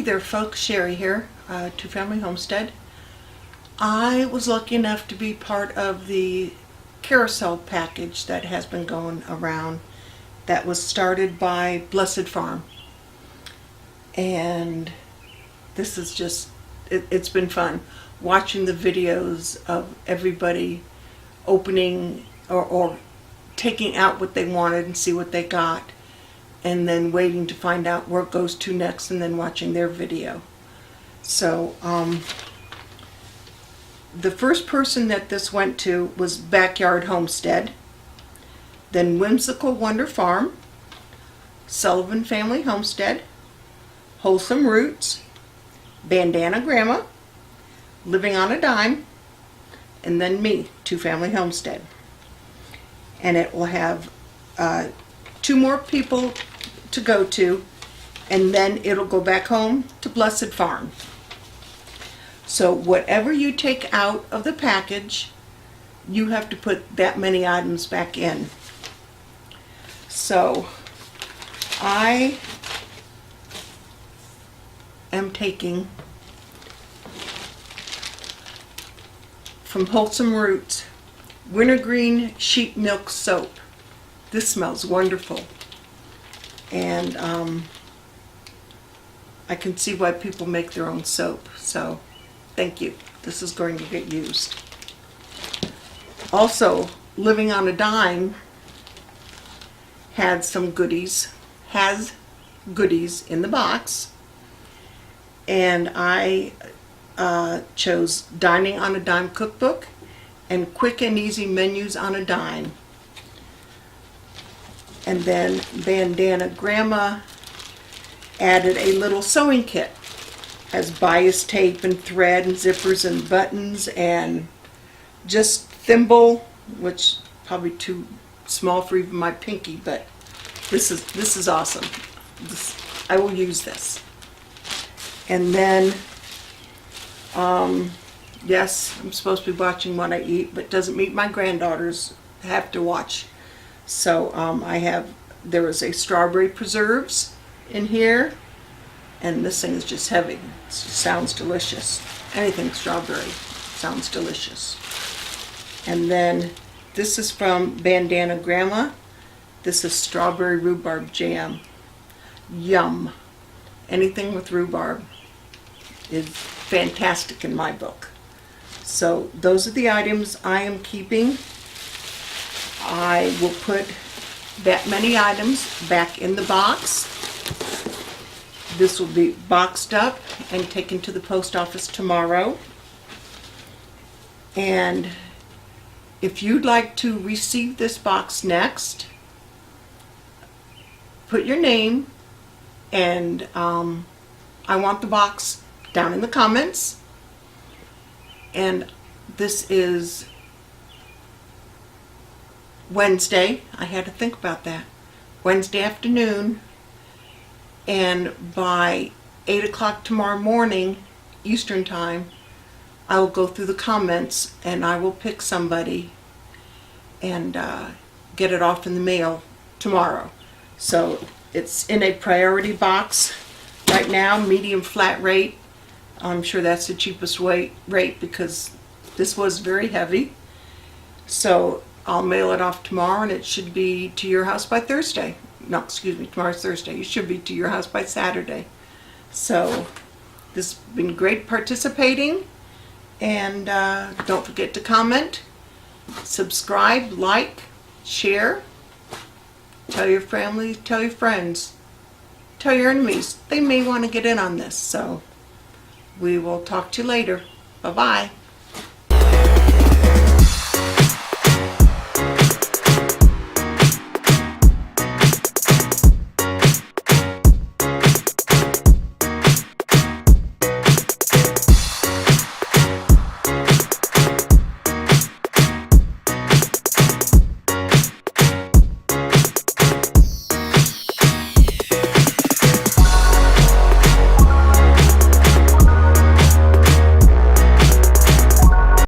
there folks, Sherry here, Two Family Homestead. I was lucky enough to be part of the Carousel package that has been going around that was started by Blessed Farm. And this is just, it's been fun watching the videos of everybody opening or taking out what they wanted and see what they got, and then waiting to find out where it goes to next, and then watching their video. So the first person that this went to was Backyard Homestead, then Whimsical Wonder Farm, Sullivan Family Homestead, Wholesome Roots, Bandana Grandma, Living on a Dime, and then me, Two Family Homestead. And it will have 2 more people to go to, and then it'll go back home to Blessed Farm. So whatever you take out of the package, you have to put that many items back in. So I am taking from Wholesome Roots Wintergreen Sheep Milk Soap. This smells wonderful, and I can see why people make their own soap, so thank you. This is going to get used. Also, Living on a Dime had some goodies, has goodies in the box, and I chose Dining on a Dime cookbook and Quick and Easy Menus on a Dime. And then Bandana Grandma added a little sewing kit. Has bias tape and thread and zippers and buttons and just thimble, which probably too small for even my pinky, but this is awesome. I will use this. And then yes, I'm supposed to be watching what I eat, but doesn't mean my granddaughters have to watch. So there was a strawberry preserves in here, and this thing is just heavy. It sounds delicious. Anything strawberry sounds delicious. And then this is from Bandana Grandma. This is strawberry rhubarb jam. Yum. Anything with rhubarb is fantastic in my book. So those are the items I am keeping. I will put that many items back in the box. This will be boxed up and taken to the post office tomorrow. And if you'd like to receive this box next, put your name and I want the box down in the comments. And this is Wednesday. I had to think about that. Wednesday afternoon, and by 8 o'clock tomorrow morning Eastern time, I will go through the comments and I will pick somebody and get it off in the mail tomorrow. So it's in a priority box right now, medium flat rate. I'm sure that's the cheapest rate because this was very heavy. So I'll mail it off tomorrow, and it should be to your house by Thursday. No, excuse me, tomorrow's Thursday. It should be to your house by Saturday. So this has been great participating, and don't forget to comment, subscribe, like, share, tell your family, tell your friends, tell your enemies. They may want to get in on this. So we will talk to you later. Bye-bye.